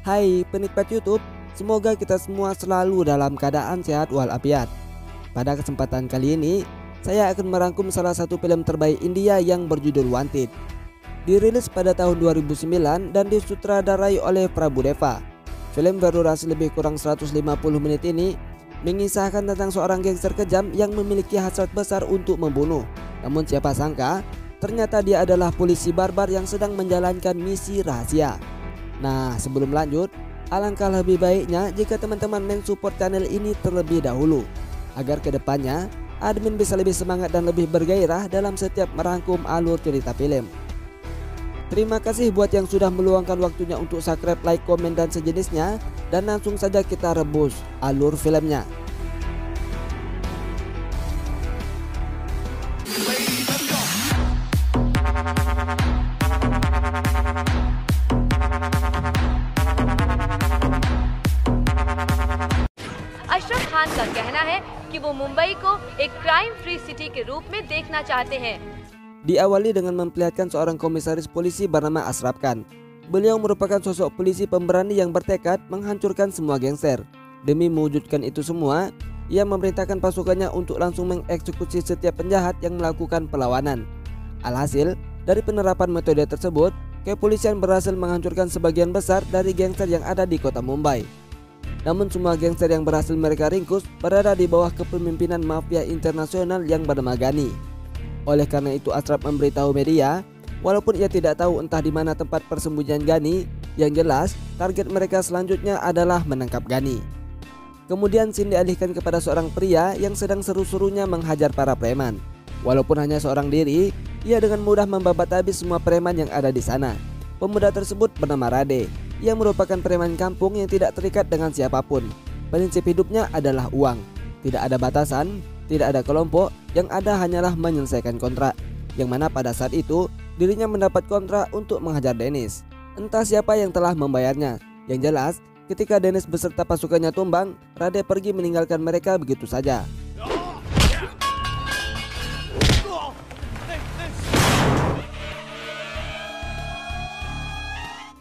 Hai penikmat YouTube, semoga kita semua selalu dalam keadaan sehat walafiat. Pada kesempatan kali ini, saya akan merangkum salah satu film terbaik India yang berjudul Wanted. Dirilis pada tahun 2009 dan disutradarai oleh Prabhudeva. Film berdurasi lebih kurang 150 menit ini mengisahkan tentang seorang gangster kejam yang memiliki hasrat besar untuk membunuh. Namun siapa sangka, ternyata dia adalah polisi barbar yang sedang menjalankan misi rahasia. Nah, sebelum lanjut, alangkah lebih baiknya jika teman-teman mensupport channel ini terlebih dahulu, agar kedepannya admin bisa lebih semangat dan lebih bergairah dalam setiap merangkum alur cerita film. Terima kasih buat yang sudah meluangkan waktunya untuk subscribe, like, komen, dan sejenisnya. Dan langsung saja kita rebus alur filmnya. Ashraf खान का कहना है कि वो मुंबई को एक crime free city के रूप में देखना चाहते हैं. Diawali dengan memperlihatkan seorang komisaris polisi bernama Ashraf Khan. Beliau merupakan sosok polisi pemberani yang bertekad menghancurkan semua gangster. Demi mewujudkan itu semua, ia memerintahkan pasukannya untuk langsung mengeksekusi setiap penjahat yang melakukan perlawanan. Alhasil, dari penerapan metode tersebut, kepolisian berhasil menghancurkan sebagian besar dari gangster yang ada di kota Mumbai. Namun semua gangster yang berhasil mereka ringkus berada di bawah kepemimpinan mafia internasional yang bernama Ghani. Oleh karena itu Ashraf memberitahu media, walaupun ia tidak tahu entah di mana tempat persembunyian Ghani, yang jelas target mereka selanjutnya adalah menangkap Ghani. Kemudian scene dialihkan kepada seorang pria yang sedang seru-serunya menghajar para preman. Walaupun hanya seorang diri, ia dengan mudah membabat habis semua preman yang ada di sana. Pemuda tersebut bernama Rade. Ia merupakan preman kampung yang tidak terikat dengan siapapun. Prinsip hidupnya adalah uang. Tidak ada batasan, tidak ada kelompok, yang ada hanyalah menyelesaikan kontrak. Yang mana pada saat itu dirinya mendapat kontrak untuk menghajar Dennis. Entah siapa yang telah membayarnya. Yang jelas, ketika Dennis beserta pasukannya tumbang, Rade pergi meninggalkan mereka begitu saja.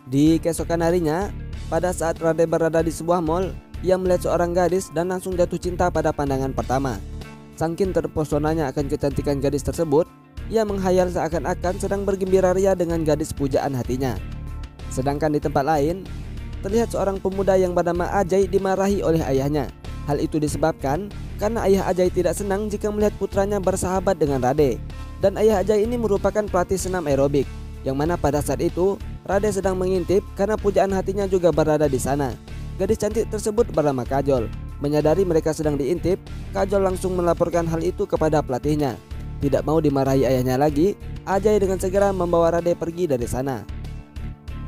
Di keesokan harinya, pada saat Rade berada di sebuah mall, ia melihat seorang gadis dan langsung jatuh cinta pada pandangan pertama. Saking terpesonanya akan kecantikan gadis tersebut, ia menghayal seakan-akan sedang bergembira ria dengan gadis pujaan hatinya. Sedangkan di tempat lain, terlihat seorang pemuda yang bernama Ajay dimarahi oleh ayahnya. Hal itu disebabkan karena ayah Ajay tidak senang jika melihat putranya bersahabat dengan Rade. Dan ayah Ajay ini merupakan pelatih senam aerobik, yang mana pada saat itu Rade sedang mengintip karena pujaan hatinya juga berada di sana. Gadis cantik tersebut bernama Kajol. Menyadari mereka sedang diintip, Kajol langsung melaporkan hal itu kepada pelatihnya. Tidak mau dimarahi ayahnya lagi, Ajay dengan segera membawa Rade pergi dari sana.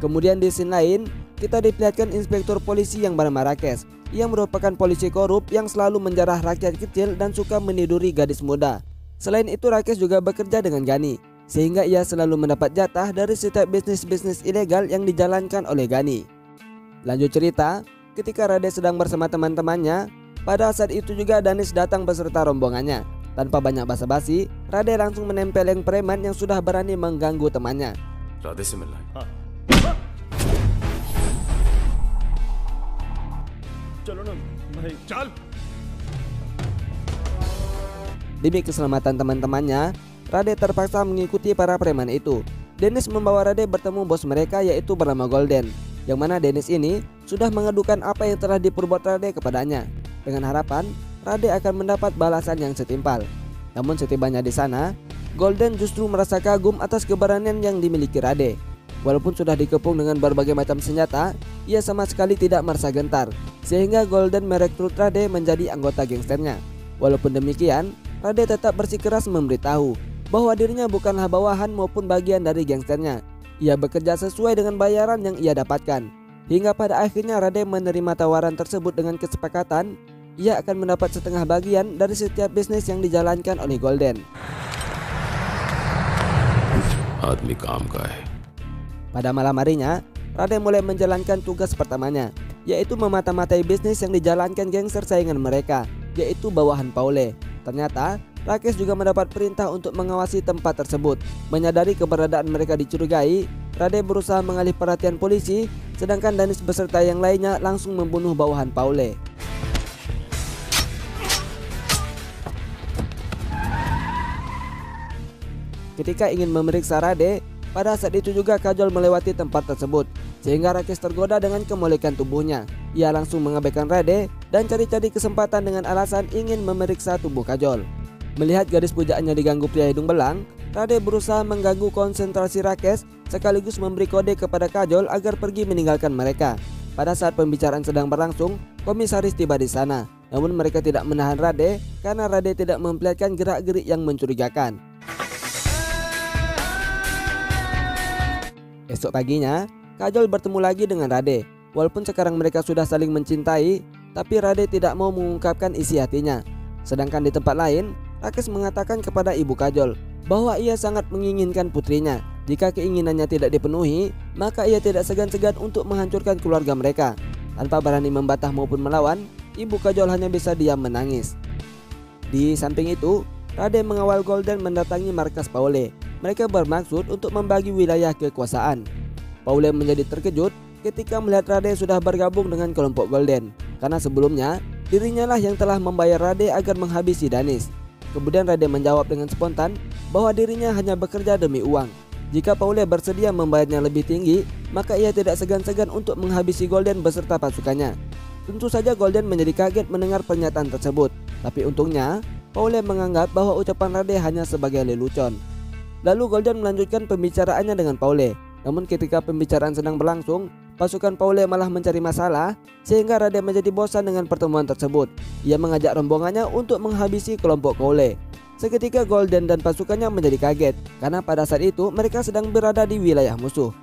Kemudian di scene lain, kita diperlihatkan inspektur polisi yang bernama Rakesh. Ia merupakan polisi korup yang selalu menjarah rakyat kecil dan suka meniduri gadis muda. Selain itu Rakesh juga bekerja dengan Ghani, sehingga ia selalu mendapat jatah dari setiap bisnis-bisnis ilegal yang dijalankan oleh Ghani. Lanjut cerita, ketika Rade sedang bersama teman-temannya, pada saat itu juga Dennis datang beserta rombongannya. Tanpa banyak basa-basi, Rade langsung menempeleng preman yang sudah berani mengganggu temannya. Rade se milna hai. Chalo na bhai, chal. Demi keselamatan teman-temannya, Rade terpaksa mengikuti para preman itu. Dennis membawa Rade bertemu bos mereka yaitu bernama Golden, yang mana Dennis ini sudah mengadukan apa yang telah diperbuat Rade kepadanya, dengan harapan Rade akan mendapat balasan yang setimpal. Namun setibanya di sana, Golden justru merasa kagum atas keberanian yang dimiliki Rade. Walaupun sudah dikepung dengan berbagai macam senjata, ia sama sekali tidak merasa gentar, sehingga Golden merekrut Rade menjadi anggota gangsternya. Walaupun demikian, Rade tetap bersikeras memberitahu bahwa dirinya bukanlah bawahan maupun bagian dari gangsternya. Ia bekerja sesuai dengan bayaran yang ia dapatkan. Hingga pada akhirnya Rade menerima tawaran tersebut dengan kesepakatan ia akan mendapat setengah bagian dari setiap bisnis yang dijalankan oleh Golden. Admi kaam ka hai. Pada malam harinya, Rade mulai menjalankan tugas pertamanya, yaitu memata-matai bisnis yang dijalankan gangster saingan mereka, yaitu bawahan Paule. Ternyata Rakesh juga mendapat perintah untuk mengawasi tempat tersebut. Menyadari keberadaan mereka dicurigai, Rade berusaha mengalih perhatian polisi, sedangkan Danis beserta yang lainnya langsung membunuh bawahan Paule. Ketika ingin memeriksa Rade, pada saat itu juga Kajol melewati tempat tersebut, sehingga Rakesh tergoda dengan kemolekan tubuhnya. Ia langsung mengabaikan Rade dan cari-cari kesempatan dengan alasan ingin memeriksa tubuh Kajol. Melihat gadis pujaannya diganggu pria hidung belang, Rade berusaha mengganggu konsentrasi Rakesh sekaligus memberi kode kepada Kajol agar pergi meninggalkan mereka. Pada saat pembicaraan sedang berlangsung, komisaris tiba di sana. Namun mereka tidak menahan Rade karena Rade tidak memperlihatkan gerak-gerik yang mencurigakan. Esok paginya, Kajol bertemu lagi dengan Rade. Walaupun sekarang mereka sudah saling mencintai, tapi Rade tidak mau mengungkapkan isi hatinya. Sedangkan di tempat lain, Rakesh mengatakan kepada ibu Kajol bahwa ia sangat menginginkan putrinya. Jika keinginannya tidak dipenuhi, maka ia tidak segan-segan untuk menghancurkan keluarga mereka. Tanpa berani membantah maupun melawan, ibu Kajol hanya bisa diam menangis. Di samping itu, Rade mengawal Golden mendatangi markas Paule. Mereka bermaksud untuk membagi wilayah kekuasaan. Paule menjadi terkejut ketika melihat Rade sudah bergabung dengan kelompok Golden, karena sebelumnya dirinya lah yang telah membayar Rade agar menghabisi Danis. Kemudian Rade menjawab dengan spontan bahwa dirinya hanya bekerja demi uang. Jika Paule bersedia membayarnya lebih tinggi, maka ia tidak segan-segan untuk menghabisi Golden beserta pasukannya. Tentu saja Golden menjadi kaget mendengar pernyataan tersebut, tapi untungnya Paule menganggap bahwa ucapan Rade hanya sebagai lelucon. Lalu Golden melanjutkan pembicaraannya dengan Paule. Namun ketika pembicaraan sedang berlangsung, pasukan Paule malah mencari masalah, sehingga Rade menjadi bosan dengan pertemuan tersebut. Ia mengajak rombongannya untuk menghabisi kelompok Paule. Seketika Golden dan pasukannya menjadi kaget, karena pada saat itu mereka sedang berada di wilayah musuh.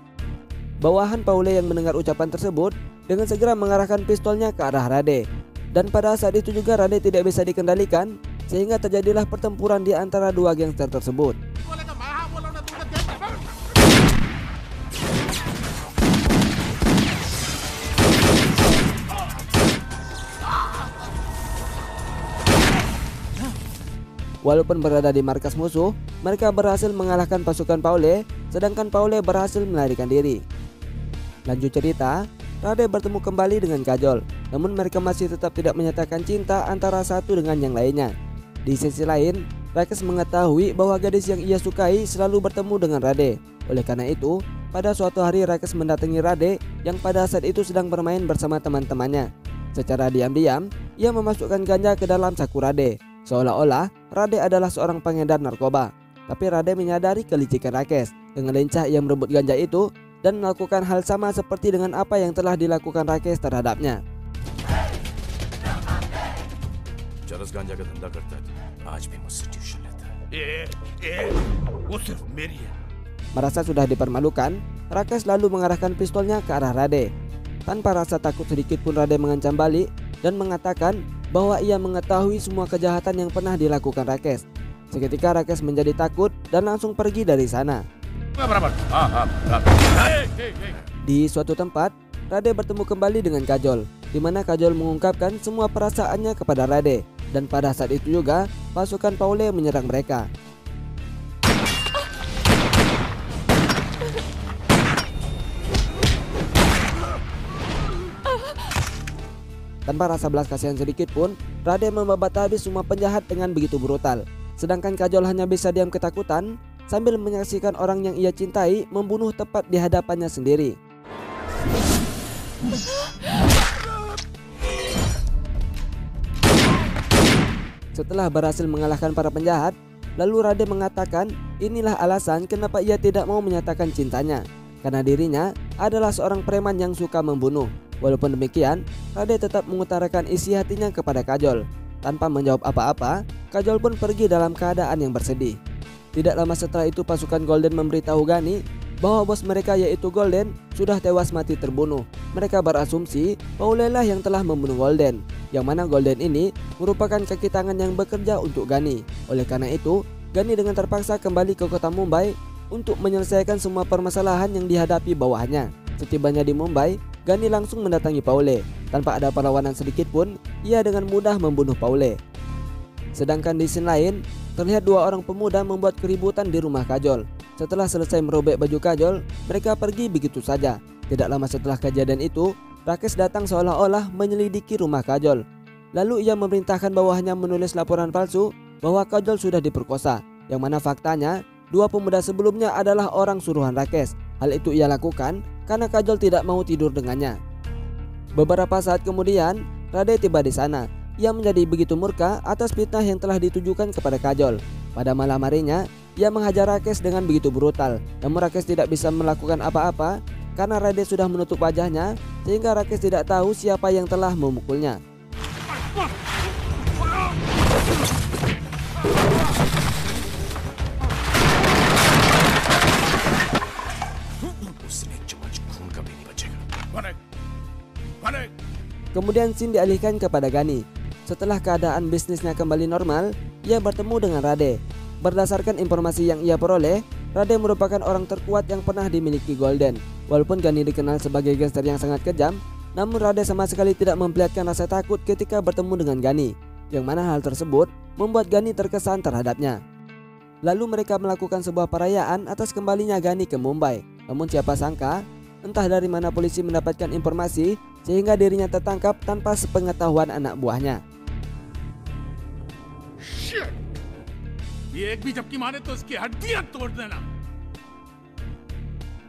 Bawahan Paule yang mendengar ucapan tersebut dengan segera mengarahkan pistolnya ke arah Rade. Dan pada saat itu juga Rade tidak bisa dikendalikan, sehingga terjadilah pertempuran di antara dua gangster tersebut. Walaupun berada di markas musuh, mereka berhasil mengalahkan pasukan Paule, sedangkan Paule berhasil melarikan diri. Lanjut cerita, Rade bertemu kembali dengan Kajol, namun mereka masih tetap tidak menyatakan cinta antara satu dengan yang lainnya. Di sisi lain, Rakesh mengetahui bahwa gadis yang ia sukai selalu bertemu dengan Rade. Oleh karena itu, pada suatu hari Rakesh mendatangi Rade yang pada saat itu sedang bermain bersama teman-temannya. Secara diam-diam, ia memasukkan ganja ke dalam saku Rade. Seolah-olah Rade adalah seorang pengedar narkoba. Tapi Rade menyadari kelicikan Rakesh. Dengan lincah ia merebut ganja itu dan melakukan hal sama seperti dengan apa yang telah dilakukan Rakesh terhadapnya. चरस गांजा का धंधा करता है, आज भी मुझसे ट्यूशन लेता है। वो सिर्फ मेरी है। Merasa sudah dipermalukan, Rakesh lalu mengarahkan pistolnya ke arah Rade. Tanpa rasa takut sedikit pun Rade mengancam balik dan mengatakan bahwa ia mengetahui semua kejahatan yang pernah dilakukan Rakesh. Seketika Rakesh menjadi takut dan langsung pergi dari sana. Di suatu tempat, Rade bertemu kembali dengan Kajol, di mana Kajol mengungkapkan semua perasaannya kepada Rade. Dan pada saat itu juga pasukan Paule menyerang mereka. Tanpa rasa belas kasihan sedikit pun, Rade membabat habis semua penjahat dengan begitu brutal. Sedangkan Kajol hanya bisa diam ketakutan sambil menyaksikan orang yang ia cintai membunuh tepat di hadapannya sendiri. Setelah berhasil mengalahkan para penjahat, lalu Rade mengatakan inilah alasan kenapa ia tidak mau menyatakan cintanya, karena dirinya adalah seorang preman yang suka membunuh. Walaupun demikian, Rade tetap mengutarakan isi hatinya kepada Kajol. Tanpa menjawab apa-apa, Kajol pun pergi dalam keadaan yang bersedih. Tidak lama setelah itu pasukan Golden memberitahu Gani bahwa bos mereka yaitu Golden sudah tewas mati terbunuh. Mereka berasumsi Paule lah yang telah membunuh Golden, yang mana Golden ini merupakan kaki tangan yang bekerja untuk Gani. Oleh karena itu, Gani dengan terpaksa kembali ke kota Mumbai untuk menyelesaikan semua permasalahan yang dihadapi bawahannya. Setibanya di Mumbai, Gani langsung mendatangi Paule. Tanpa ada perlawanan sedikit pun, ia dengan mudah membunuh Paule. Sedangkan di scene lain, terlihat dua orang pemuda membuat keributan di rumah Kajol. Setelah selesai merobek baju Kajol, mereka pergi begitu saja. Tidak lama setelah kejadian itu, Rakesh datang seolah-olah menyelidiki rumah Kajol. Lalu ia memerintahkan bawahannya menulis laporan palsu bahwa Kajol sudah diperkosa, yang mana faktanya dua pemuda sebelumnya adalah orang suruhan Rakesh. Hal itu ia lakukan karena Kajol tidak mau tidur dengannya. Beberapa saat kemudian, Rade tiba di sana. Ia menjadi begitu murka atas fitnah yang telah ditujukan kepada Kajol. Pada malam harinya, ia menghajar Rakesh dengan begitu brutal. Namun Rakesh tidak bisa melakukan apa-apa karena Rade sudah menutup wajahnya, sehingga Rakesh tidak tahu siapa yang telah memukulnya. Kemudian scene dialihkan kepada Gani. Setelah keadaan bisnisnya kembali normal, ia bertemu dengan Rade. Berdasarkan informasi yang ia peroleh, Rade merupakan orang terkuat yang pernah dimiliki Golden. Walaupun Gani dikenal sebagai gangster yang sangat kejam, namun Rade sama sekali tidak memperlihatkan rasa takut ketika bertemu dengan Gani, yang mana hal tersebut membuat Gani terkesan terhadapnya. Lalu mereka melakukan sebuah perayaan atas kembalinya Gani ke Mumbai. Namun siapa sangka, entah dari mana polisi mendapatkan informasi sehingga dirinya tertangkap tanpa sepengetahuan anak buahnya. Shit! ये एक भी झपकी मारे तो उसकी हड्डियां तोड़ देना.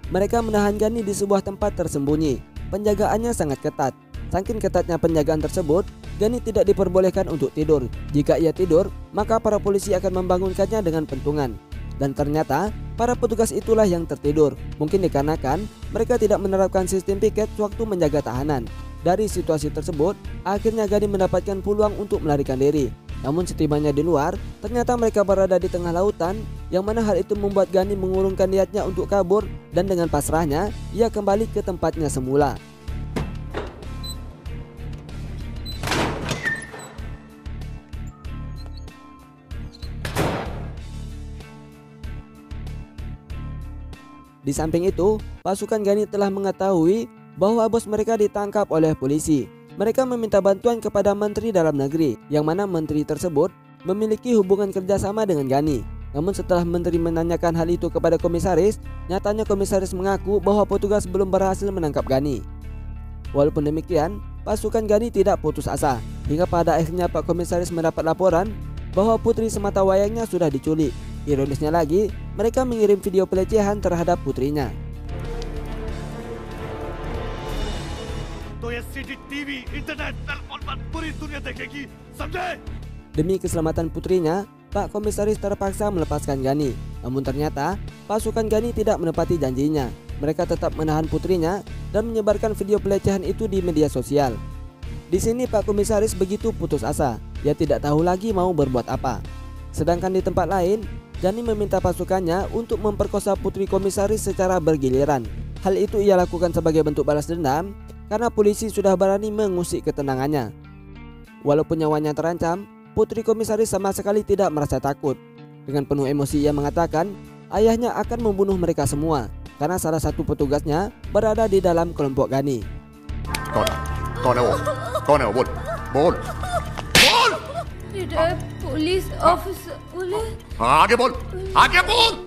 Mereka menahan Gani di sebuah tempat tersembunyi. Penjagaannya sangat ketat. Saking ketatnya penjagaan tersebut, Gani tidak diperbolehkan untuk tidur. Jika ia tidur, maka para polisi akan membangunkannya dengan pentungan. Dan ternyata, para petugas itulah yang tertidur. Mungkin dikarenakan mereka tidak menerapkan sistem piket waktu menjaga tahanan. Dari situasi tersebut, akhirnya Gani mendapatkan peluang untuk melarikan diri. Namun setibanya di luar, ternyata mereka berada di tengah lautan, yang mana hal itu membuat Gani mengurungkan niatnya untuk kabur, dan dengan pasrahnya, ia kembali ke tempatnya semula. Di samping itu, pasukan Gani telah mengetahui bahwa bos mereka ditangkap oleh polisi. Mereka meminta bantuan kepada Menteri Dalam Negeri, yang mana menteri tersebut memiliki hubungan kerjasama dengan Gani. Namun setelah menteri menanyakan hal itu kepada komisaris, nyatanya komisaris mengaku bahwa petugas belum berhasil menangkap Gani. Walaupun demikian, pasukan Gani tidak putus asa, hingga pada akhirnya Pak Komisaris mendapat laporan bahwa putri sematawayangnya sudah diculik. Ironisnya lagi, mereka mengirim video pelecehan terhadap putrinya. Demi keselamatan putrinya, Pak Komisaris terpaksa melepaskan Gani. Namun ternyata pasukan Gani tidak menepati janjinya. Mereka tetap menahan putrinya dan menyebarkan video pelecehan itu di media sosial. Di sini Pak Komisaris begitu putus asa. Dia tidak tahu lagi mau berbuat apa. Sedangkan di tempat lain, Gani meminta pasukannya untuk memperkosa putri komisaris secara bergiliran. Hal itu ia lakukan sebagai bentuk balas dendam karena polisi sudah berani mengusik ketenangannya. Walaupun nyawanya terancam, putri komisaris sama sekali tidak merasa takut. Dengan penuh emosi ia mengatakan ayahnya akan membunuh mereka semua karena salah satu petugasnya berada di dalam kelompok Gani.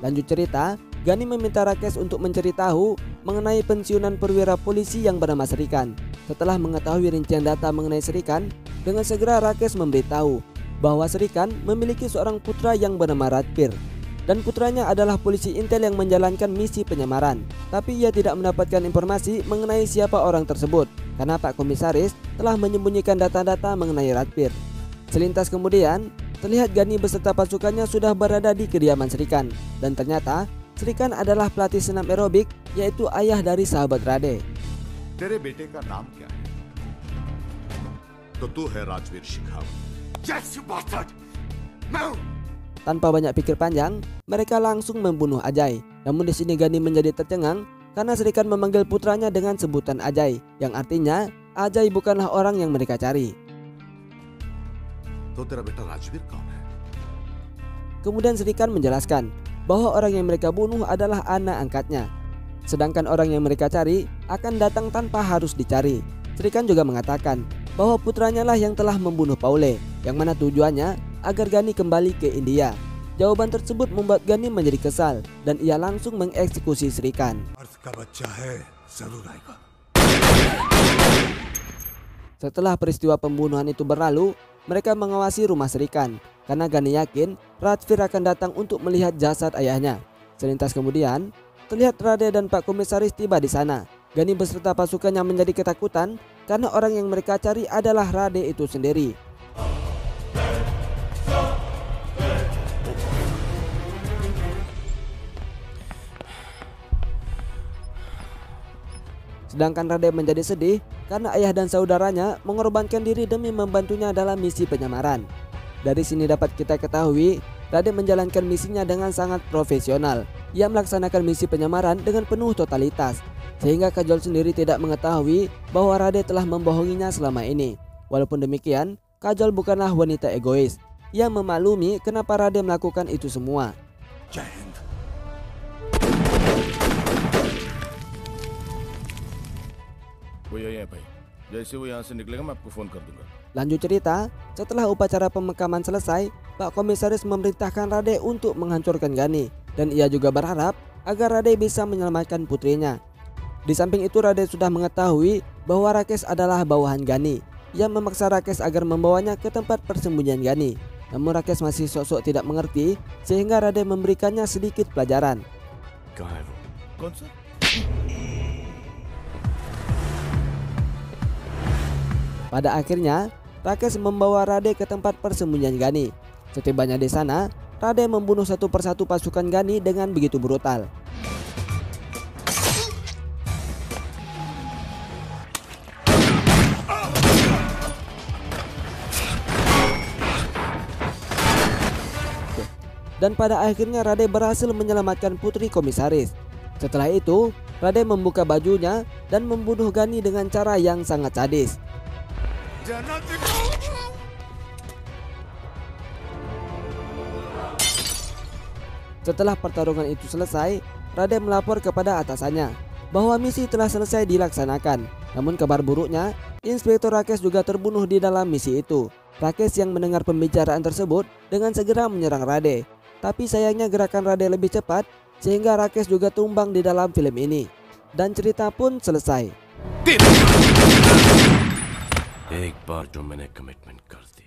Lanjut cerita, Gani meminta Rakesh untuk mencari tahu mengenai pensiunan perwira polisi yang bernama Srikan. Setelah mengetahui rincian data mengenai Srikan, dengan segera Rakesh memberitahu bahwa Srikan memiliki seorang putra yang bernama Radpir, dan putranya adalah polisi intel yang menjalankan misi penyamaran. Tapi ia tidak mendapatkan informasi mengenai siapa orang tersebut karena Pak Komisaris telah menyembunyikan data-data mengenai Radpir. Selintas kemudian, terlihat Gani beserta pasukannya sudah berada di kediaman Srikan, dan ternyata Srikan adalah pelatih senam aerobik, yaitu ayah dari sahabat Rade. तेरे बेटे का नाम क्या है? तो तू है राजवीर Shekhawat. Yes, you bastard! No! Tanpa banyak pikir panjang, mereka langsung membunuh Ajay. Namun di sini Gani menjadi tercengang karena Srikan memanggil putranya dengan sebutan Ajay, yang artinya Ajay bukanlah orang yang mereka cari. तो तेरा बेटा राजवीर कौन है? Kemudian Srikan menjelaskan bahwa orang yang mereka bunuh adalah anak angkatnya. Sedangkan orang yang mereka cari akan datang tanpa harus dicari. Srikan juga mengatakan bahwa putranya lah yang telah membunuh Paule, yang mana tujuannya agar Gani kembali ke India. Jawaban tersebut membuat Gani menjadi kesal dan ia langsung mengeksekusi Sri Khan. Setelah peristiwa pembunuhan itu berlalu, mereka mengawasi rumah Sri Khan karena Gani yakin Rajvir akan datang untuk melihat jasad ayahnya. Selintas kemudian, terlihat Rade dan Pak Komisaris tiba di sana. Gani beserta pasukannya menjadi ketakutan karena orang yang mereka cari adalah Rade itu sendiri. Sedangkan Rade menjadi sedih karena ayah dan saudaranya mengorbankan diri demi membantunya dalam misi penyamaran. Dari sini dapat kita ketahui, Rade menjalankan misinya dengan sangat profesional. Ia melaksanakan misi penyamaran dengan penuh totalitas, sehingga Kajol sendiri tidak mengetahui bahwa Rade telah membohonginya selama ini. Walaupun demikian, Kajol bukanlah wanita egois. Ia memaklumi kenapa Rade melakukan itu semua. वो यही है भाई। जैसे वो यहाँ से निकलेगा मैं आपको फोन कर दूंगा। Lanjut cerita, setelah upacara pemakaman selesai, Pak Komisaris memerintahkan Rade untuk menghancurkan Gani dan ia juga berharap agar Rade bisa menyelamatkan putrinya. Di samping itu Rade sudah mengetahui bahwa Rakesh adalah bawahan Gani. Ia memaksa Rakesh agar membawanya ke tempat persembunyian Gani. Namun Rakesh masih sok-sok tidak mengerti sehingga Rade memberikannya sedikit pelajaran. कहाँ है वो? कौन सा? Pada akhirnya, Rakesh membawa Rade ke tempat persembunyian Gani. Setibanya di sana, Rade membunuh satu persatu pasukan Gani dengan begitu brutal. Dan pada akhirnya Rade berhasil menyelamatkan putri Komisaris. Setelah itu, Rade membuka bajunya dan membunuh Gani dengan cara yang sangat sadis. Setelah pertarungan itu selesai, Rade melapor kepada atasannya bahwa misi telah selesai dilaksanakan. Namun kabar buruknya, Inspektur Rakesh juga terbunuh di dalam misi itu. Rakesh yang mendengar pembicaraan tersebut dengan segera menyerang Rade. Tapi sayangnya gerakan Rade lebih cepat sehingga Rakesh juga tumbang di dalam film ini. Dan cerita pun selesai. एक बार जो मैंने कमिटमेंट कर दी